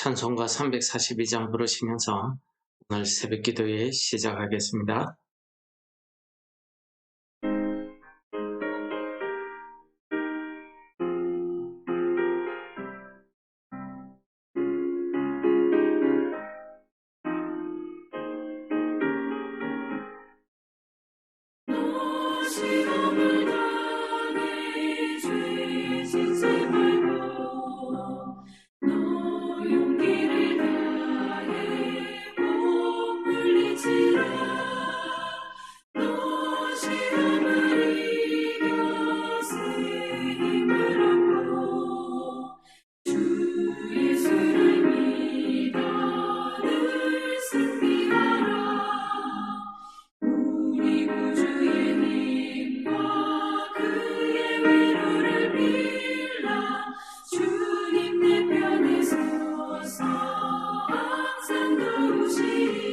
찬송가 342장 부르시면서 오늘 새벽 기도회 시작하겠습니다. 시험을 당해 죄 짓지 말고 너 용기를 다해 못 물리치라. 너 시험을 이겨 새 힘을 얻고 주 예수를 믿어 늘 승리하라. 우리 구주의 힘과 그의 위로를 빌라. 주님 내 편에 서서 항상 도우시리.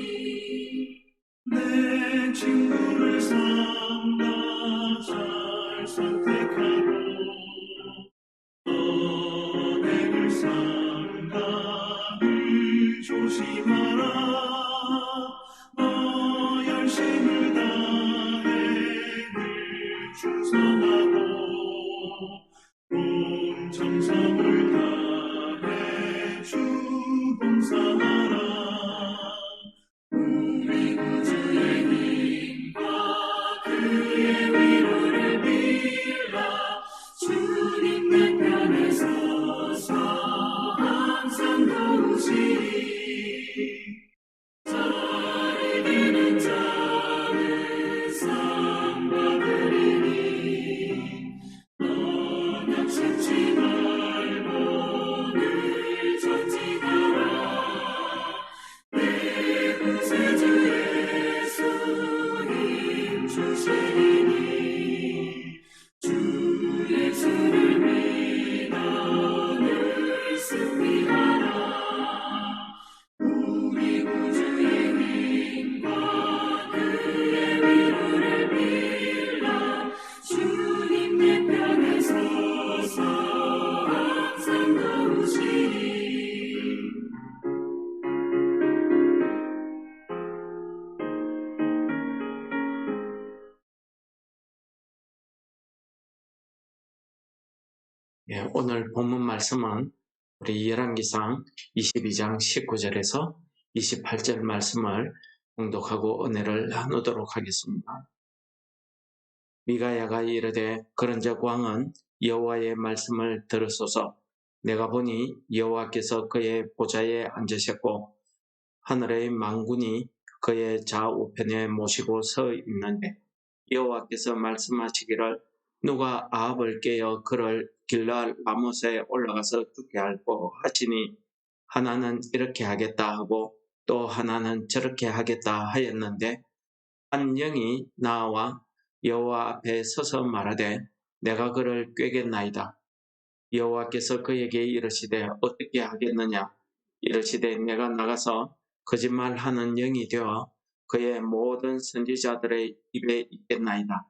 내 친구를 삼가 잘 선택하고 은혜를 삼가 늘 조심하라. 너 열심을 다해 늘 충성하고 온 정성을 다해 주 봉사하라. 우리 구주의 힘과 그의 위로를 빌라. 주님 내 편에 서서 항상 도우시리. 잘 이기는 자는 상 받으리니 너 낙심치 말고 늘 전진하라. 내 구세주 예수 힘 주시리니 주 예수를 믿어 늘 승리하라. 우리 구주의 힘과 그의 위로를 빌라. 주님 내 편에 서서 항상 도우시리. 오늘 본문 말씀은 우리 열왕기상 22장 19절에서 28절 말씀을 봉독하고 은혜를 나누도록 하겠습니다. 미가야가 이르되 그런즉 왕은 여호와의 말씀을 들으소서. 내가 보니 여호와께서 그의 보좌에 앉으셨고 하늘의 만군이 그의 좌우편에 모시고 서 있는데 여호와께서 말씀하시기를 누가 아합을 깨어 그를 길르앗 라못에 올라가서 죽게 할꼬 하시니 하나는 이렇게 하겠다 하고 또 하나는 저렇게 하겠다 하였는데 한 영이 나와 여호와 앞에 서서 말하되 내가 그를 꾀겠나이다. 여호와께서 그에게 이르시되 어떻게 하겠느냐. 이르시되 내가 나가서 거짓말하는 영이 되어 그의 모든 선지자들의 입에 있겠나이다.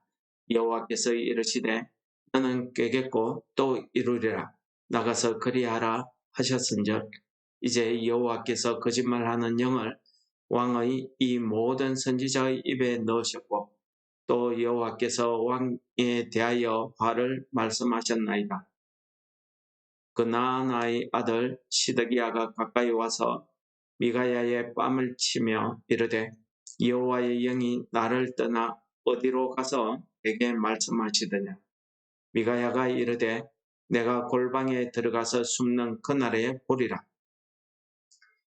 여호와께서 이르시되 너는 꾀겠고 또 이루리라. 나가서 그리하라 하셨은즉 이제 여호와께서 거짓말하는 영을 왕의 이 모든 선지자의 입에 넣으셨고 또 여호와께서 왕에 대하여 화를 말씀하셨나이다. 그 나아나의 아들 시드기야가 가까이 와서 미가야의 뺨을 치며 이르되 여호와의 영이 나를 떠나 어디로 가서 내게 말씀하시더냐. 미가야가 이르되 내가 골방에 들어가서 숨는 그날에 보리라.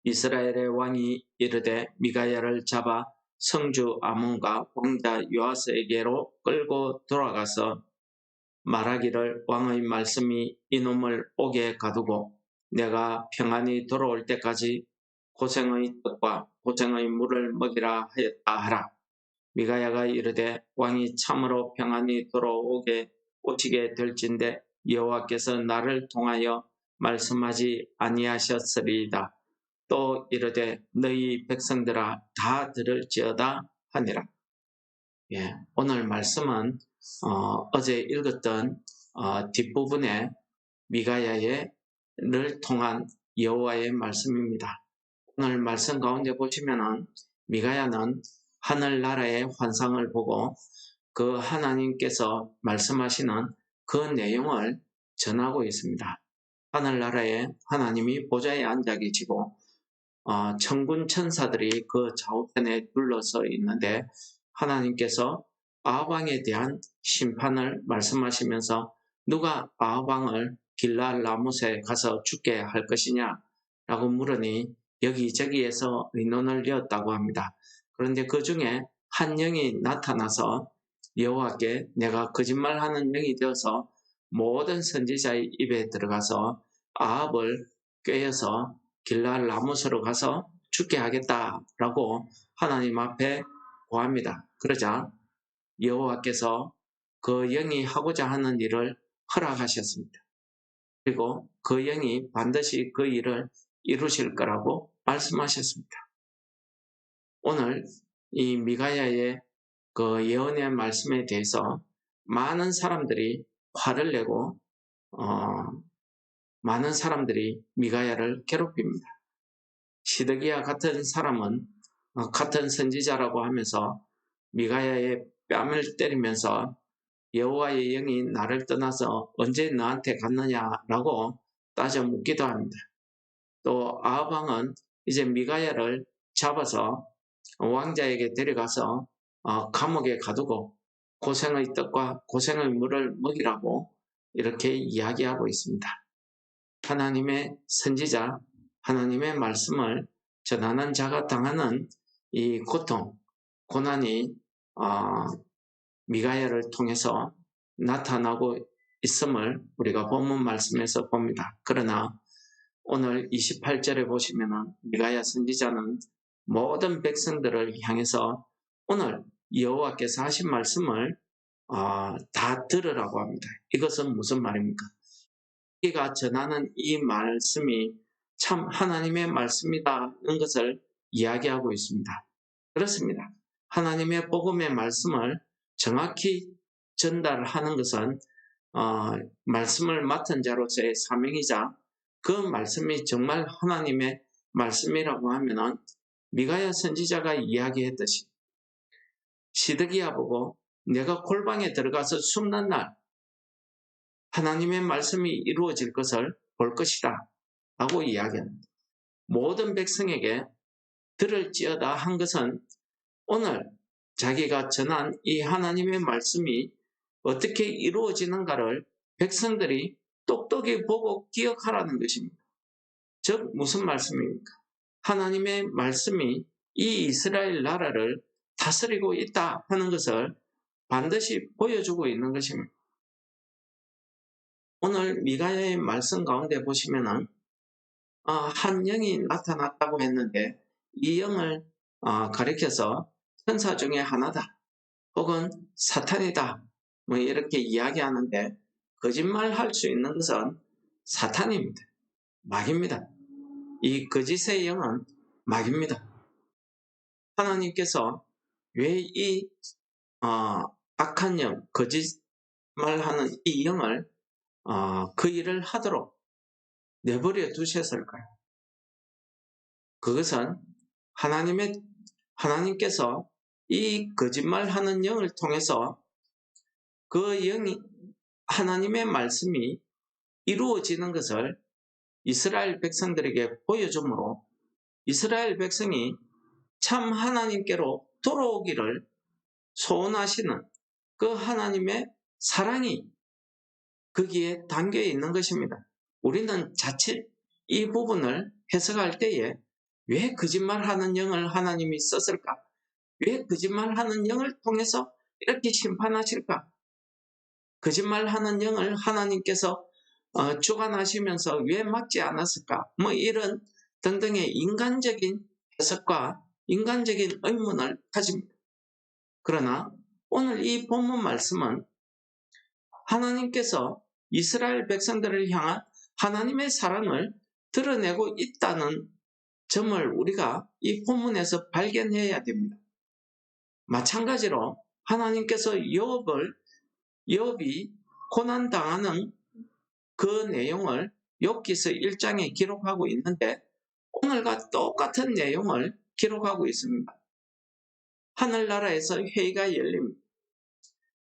이스라엘의 왕이 이르되 미가야를 잡아 성주 아몬과 왕자 요아스에게로 끌고 돌아가서 말하기를 왕의 말씀이 이놈을 옥에 가두고 내가 평안히 돌아올 때까지 고생의 떡과 고생의 물을 먹이라 하였다 하라. 미가야가 이르되 왕이 참으로 평안히 오시게 될진데 여호와께서 나를 통하여 말씀하지 아니하셨으리이다. 또 이르되 너희 백성들아 다 들을지어다 하니라. 오늘 말씀은 어제 읽었던 뒷부분에 미가야를 통한 여호와의 말씀입니다. 오늘 말씀 가운데 보시면은 미가야는 하늘나라의 환상을 보고 그 하나님께서 말씀하시는 그 내용을 전하고 있습니다. 하늘나라에 하나님이 보좌에 앉아 계시고 천군 천사들이 그 좌우편에 둘러서 있는데 하나님께서 아합 왕에 대한 심판을 말씀하시면서 누가 아합 왕을 길랄 라못에 가서 죽게 할 것이냐 라고 물으니 여기저기에서 의논을 이었다고 합니다. 그런데 그 중에 한 영이 나타나서 여호와께 내가 거짓말하는 영이 되어서 모든 선지자의 입에 들어가서 아합을 꿰어서 길랄 라못으로 가서 죽게 하겠다라고 하나님 앞에 고합니다. 그러자 여호와께서 그 영이 하고자 하는 일을 허락하셨습니다. 그리고 그 영이 반드시 그 일을 이루실 거라고 말씀하셨습니다. 오늘 이 미가야의 그 예언의 말씀에 대해서 많은 사람들이 화를 내고 많은 사람들이 미가야를 괴롭힙니다. 시드기야 같은 사람은 같은 선지자라고 하면서 미가야의 뺨을 때리면서 여호와의 영이 나를 떠나서 언제 너한테 갔느냐라고 따져 묻기도 합니다. 또 아합 왕은 이제 미가야를 잡아서 왕자에게 데려가서 감옥에 가두고 고생의 떡과 고생의 물을 먹이라고 이렇게 이야기하고 있습니다. 하나님의 선지자, 하나님의 말씀을 전하는 자가 당하는 이 고통, 고난이 미가야를 통해서 나타나고 있음을 우리가 본문 말씀에서 봅니다. 그러나 오늘 28절에 보시면 미가야 선지자는 모든 백성들을 향해서 오늘 여호와께서 하신 말씀을 다 들으라고 합니다. 이것은 무슨 말입니까? 자기가 전하는 이 말씀이 참 하나님의 말씀이다는 것을 이야기하고 있습니다. 그렇습니다. 하나님의 복음의 말씀을 정확히 전달하는 것은 말씀을 맡은 자로서의 사명이자 그 말씀이 정말 하나님의 말씀이라고 하면은 미가야 선지자가 이야기했듯이 시드기야 보고 내가 골방에 들어가서 숨는 날 하나님의 말씀이 이루어질 것을 볼 것이다 라고 이야기합니다. 모든 백성에게 들을지어다 한 것은 오늘 자기가 전한 이 하나님의 말씀이 어떻게 이루어지는가를 백성들이 똑똑히 보고 기억하라는 것입니다. 즉 무슨 말씀입니까? 하나님의 말씀이 이 이스라엘 나라를 다스리고 있다 하는 것을 반드시 보여주고 있는 것입니다. 오늘 미가야의 말씀 가운데 보시면은 한 영이 나타났다고 했는데 이 영을 가리켜서 천사 중에 하나다 혹은 사탄이다 뭐 이렇게 이야기하는데 거짓말할 수 있는 것은 사탄입니다. 마귀입니다. 이 거짓의 영은 마귀입니다. 하나님께서 왜 이 악한 영, 거짓말하는 이 영을 그 일을 하도록 내버려 두셨을까요? 그것은 하나님께서 이 거짓말하는 영을 통해서 그 영이 하나님의 말씀이 이루어지는 것을 이스라엘 백성들에게 보여주므로 이스라엘 백성이 참 하나님께로 돌아오기를 소원하시는 그 하나님의 사랑이 거기에 담겨 있는 것입니다. 우리는 자칫 이 부분을 해석할 때에 왜 거짓말하는 영을 하나님이 썼을까? 왜 거짓말하는 영을 통해서 이렇게 심판하실까? 거짓말하는 영을 하나님께서 주관하시면서 왜 막지 않았을까? 뭐 이런 등등의 인간적인 해석과 인간적인 의문을 가집니다. 그러나 오늘 이 본문 말씀은 하나님께서 이스라엘 백성들을 향한 하나님의 사랑을 드러내고 있다는 점을 우리가 이 본문에서 발견해야 됩니다. 마찬가지로 하나님께서 욥이 고난당하는 그 내용을 욥기서 1장에 기록하고 있는데 오늘과 똑같은 내용을 기록하고 있습니다. 하늘나라에서 회의가 열립니다.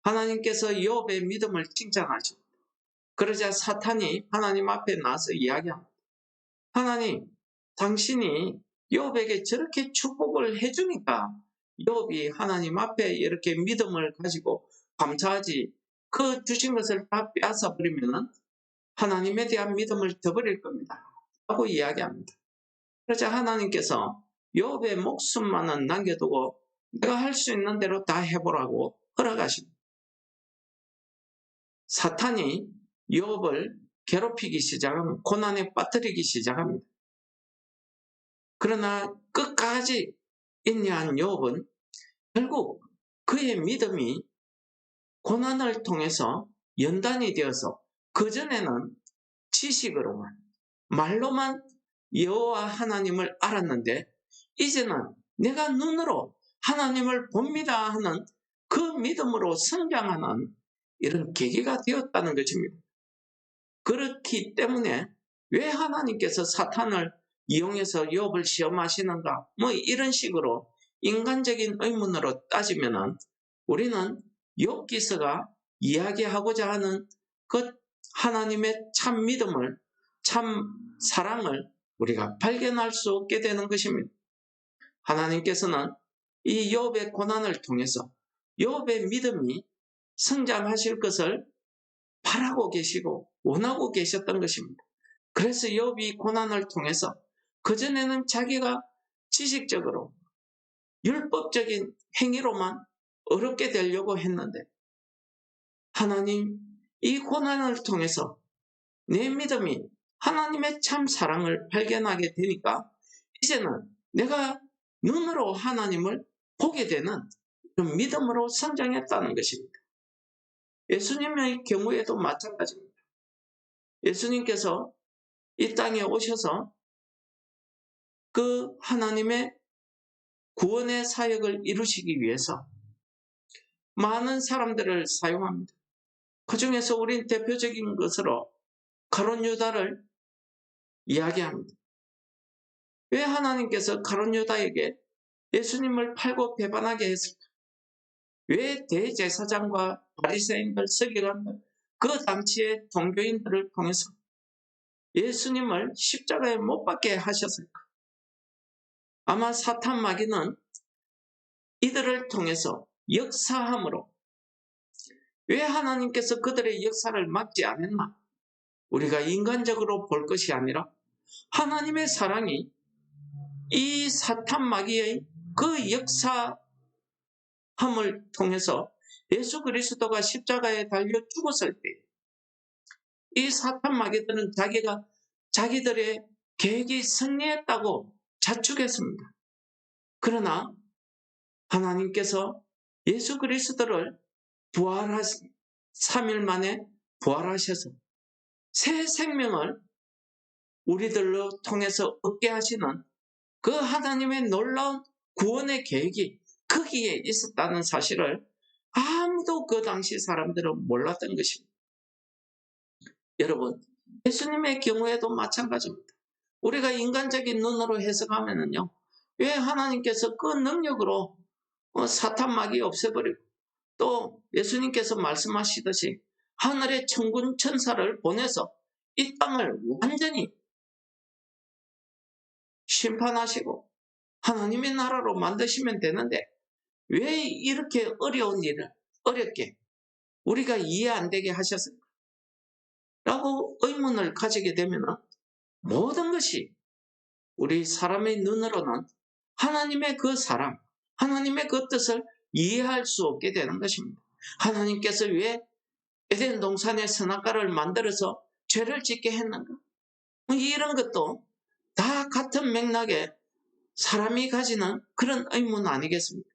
하나님께서 욥의 믿음을 칭찬하시고 그러자 사탄이 하나님 앞에 나서 이야기합니다. 하나님, 당신이 욥에게 저렇게 축복을 해주니까 욥이 하나님 앞에 이렇게 믿음을 가지고 감사하지 그 주신 것을 다 빼앗아 버리면 하나님에 대한 믿음을 저버릴 겁니다. 하고 이야기합니다. 그러자 하나님께서 욥의 목숨만은 남겨두고 내가 할 수 있는 대로 다 해보라고 허락하십니다. 사탄이 욥을 괴롭히기 시작하면 고난에 빠뜨리기 시작합니다. 그러나 끝까지 인내한 욥은 결국 그의 믿음이 고난을 통해서 연단이 되어서 그전에는 지식으로만 말로만 여호와 하나님을 알았는데 이제는 내가 눈으로 하나님을 봅니다 하는 그 믿음으로 성장하는 이런 계기가 되었다는 것입니다. 그렇기 때문에 왜 하나님께서 사탄을 이용해서 욥을 시험하시는가? 뭐 이런 식으로 인간적인 의문으로 따지면은 우리는 욥기서가 이야기하고자 하는 그 하나님의 참 믿음을, 참 사랑을 우리가 발견할 수 없게 되는 것입니다. 하나님께서는 이 욥의 고난을 통해서 욥의 믿음이 성장하실 것을 바라고 계시고 원하고 계셨던 것입니다. 그래서 욥이 고난을 통해서 그전에는 자기가 지식적으로 율법적인 행위로만 어렵게 되려고 했는데 하나님 이 고난을 통해서 내 믿음이 하나님의 참 사랑을 발견하게 되니까 이제는 내가 눈으로 하나님을 보게 되는 그런 믿음으로 성장했다는 것입니다. 예수님의 경우에도 마찬가지입니다. 예수님께서 이 땅에 오셔서 그 하나님의 구원의 사역을 이루시기 위해서 많은 사람들을 사용합니다. 그 중에서 우린 대표적인 것으로 가룟 유다를 이야기합니다. 왜 하나님께서 가룟 유다에게 예수님을 팔고 배반하게 했을까? 왜 대제사장과 바리새인들, 서기관들, 그 당시의 종교인들을 통해서 예수님을 십자가에 못 박게 하셨을까? 아마 사탄 마귀는 이들을 통해서 역사함으로 왜 하나님께서 그들의 역사를 막지 않았나? 우리가 인간적으로 볼 것이 아니라 하나님의 사랑이 이 사탄 마귀의 그 역사함을 통해서 예수 그리스도가 십자가에 달려 죽었을 때 이 사탄 마귀들은 자기들의 계획이 승리했다고 자축했습니다. 그러나 하나님께서 예수 그리스도를 3일 만에 부활하셔서 새 생명을 우리들로 통해서 얻게 하시는 그 하나님의 놀라운 구원의 계획이 거기에 있었다는 사실을 아무도 그 당시 사람들은 몰랐던 것입니다. 여러분, 예수님의 경우에도 마찬가지입니다. 우리가 인간적인 눈으로 해석하면요, 왜 하나님께서 그 능력으로 사탄 마귀 없애버리고 또 예수님께서 말씀하시듯이 하늘의 천군 천사를 보내서 이 땅을 완전히 심판하시고 하나님의 나라로 만드시면 되는데 왜 이렇게 어려운 일을 어렵게 우리가 이해 안 되게 하셨을까? 라고 의문을 가지게 되면 모든 것이 우리 사람의 눈으로는 하나님의 그 사랑, 하나님의 그 뜻을 이해할 수 없게 되는 것입니다. 하나님께서 왜 에덴 동산의 선악과를 만들어서 죄를 짓게 했는가? 이런 것도 다 같은 맥락에 사람이 가지는 그런 의문 아니겠습니까?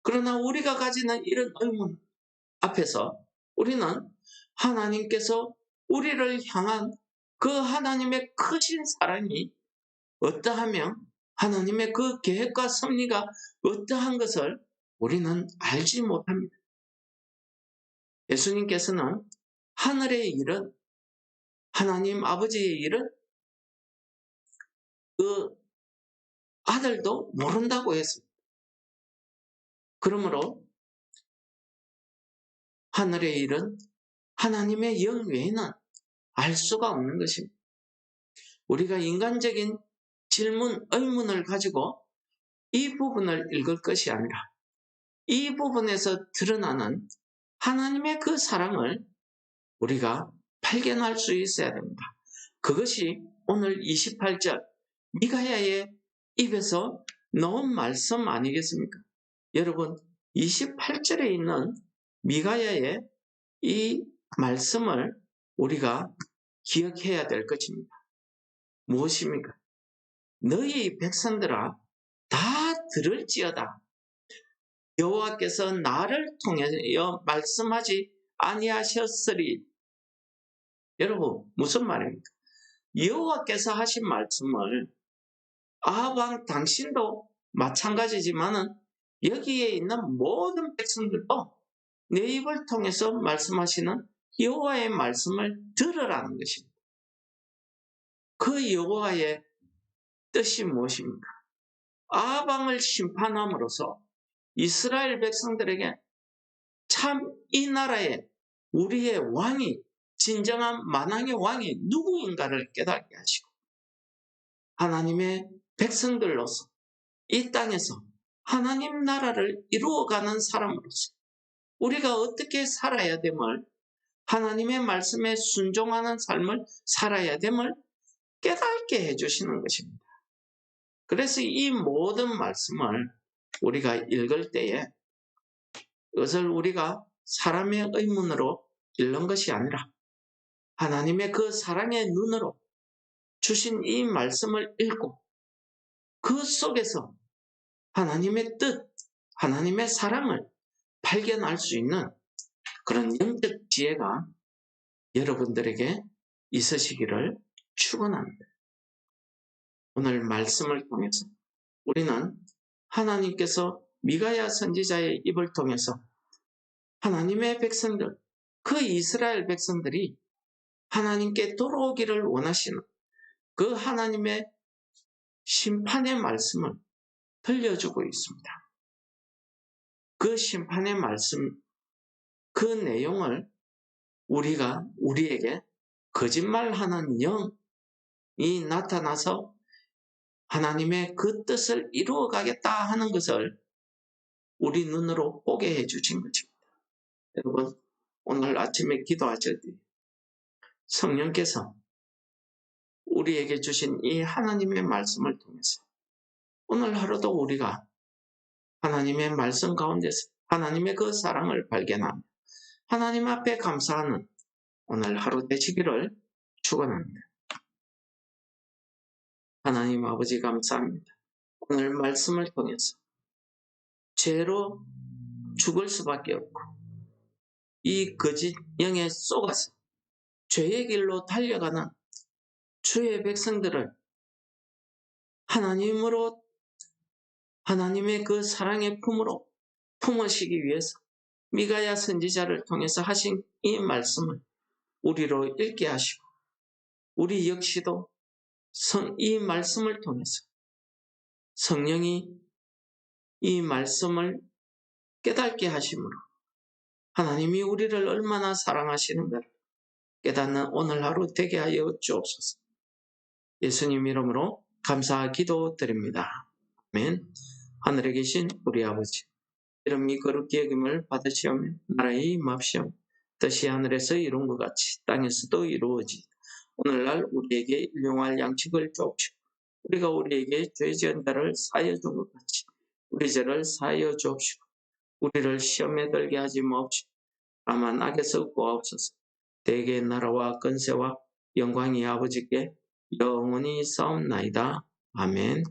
그러나 우리가 가지는 이런 의문 앞에서 우리는 하나님께서 우리를 향한 그 하나님의 크신 사랑이 어떠하며 하나님의 그 계획과 섭리가 어떠한 것을 우리는 알지 못합니다. 예수님께서는 하늘의 일은 하나님 아버지의 일은 그 아들도 모른다고 했습니다. 그러므로 하늘의 일은 하나님의 영 외에는 알 수가 없는 것입니다. 우리가 인간적인 질문, 의문을 가지고 이 부분을 읽을 것이 아니라 이 부분에서 드러나는 하나님의 그 사랑을 우리가 발견할 수 있어야 됩니다. 그것이 오늘 28절 미가야의 입에서 나온 말씀 아니겠습니까? 여러분 28절에 있는 미가야의 이 말씀을 우리가 기억해야 될 것입니다. 무엇입니까? 너희 백성들아 다 들을지어다. 여호와께서 나를 통하여 말씀하지 아니하셨으리. 여러분 무슨 말입니까? 여호와께서 하신 말씀을 아합 당신도 마찬가지지만은 여기에 있는 모든 백성들도 내 입을 통해서 말씀하시는 여호와의 말씀을 들으라는 것입니다. 그 여호와의 뜻이 무엇입니까? 아합 왕을 심판함으로써 이스라엘 백성들에게 참 이 나라에 우리의 왕이 진정한 만왕의 왕이 누구인가를 깨닫게 하시고 하나님의 백성들로서 이 땅에서 하나님 나라를 이루어가는 사람으로서 우리가 어떻게 살아야 됨을 하나님의 말씀에 순종하는 삶을 살아야 됨을 깨닫게 해주시는 것입니다. 그래서 이 모든 말씀을 우리가 읽을 때에 이것을 우리가 사람의 의문으로 읽는 것이 아니라 하나님의 그 사랑의 눈으로 주신 이 말씀을 읽고 그 속에서 하나님의 뜻, 하나님의 사랑을 발견할 수 있는 그런 영적 지혜가 여러분들에게 있으시기를 축원합니다. 오늘 말씀을 통해서 우리는 하나님께서 미가야 선지자의 입을 통해서 하나님의 백성들, 그 이스라엘 백성들이 하나님께 돌아오기를 원하시는 그 하나님의 심판의 말씀을 들려주고 있습니다. 그 심판의 말씀, 그 내용을 우리에게 거짓말하는 영이 나타나서 하나님의 그 뜻을 이루어가겠다 하는 것을 우리 눈으로 보게 해주신 것입니다. 여러분, 오늘 아침에 기도하실 때 성령께서 우리에게 주신 이 하나님의 말씀을 통해서 오늘 하루도 우리가 하나님의 말씀 가운데서 하나님의 그 사랑을 발견하며 하나님 앞에 감사하는 오늘 하루 되시기를 축원합니다. 하나님 아버지 감사합니다. 오늘 말씀을 통해서 죄로 죽을 수밖에 없고 이 거짓 영에 속아서 죄의 길로 달려가는 주의 백성들을 하나님으로 하나님의 그 사랑의 품으로 품으시기 위해서 미가야 선지자를 통해서 하신 이 말씀을 우리로 읽게 하시고 우리 역시도 이 말씀을 통해서 성령이 이 말씀을 깨닫게 하심으로 하나님이 우리를 얼마나 사랑하시는가를 깨닫는 오늘 하루 되게 하여 주옵소서. 예수님 이름으로 감사 기도드립니다. 아멘. 하늘에 계신 우리 아버지, 이름이 거룩히 여김을 받으시오며 나라의 임합시오며 뜻이 하늘에서 이룬 것 같이 땅에서도 이루어지이다. 오늘날 우리에게 일용할 양식을 주옵시고 우리가 우리에게 죄 지은 자를 사하여 준 것 같이 우리 죄를 사하여 주옵시고 우리를 시험에 들게 하지 마옵시고 다만 악에서 구하옵소서. 대개의 나라와 권세와 영광이 아버지께 영원히 싸움나이다. 아멘.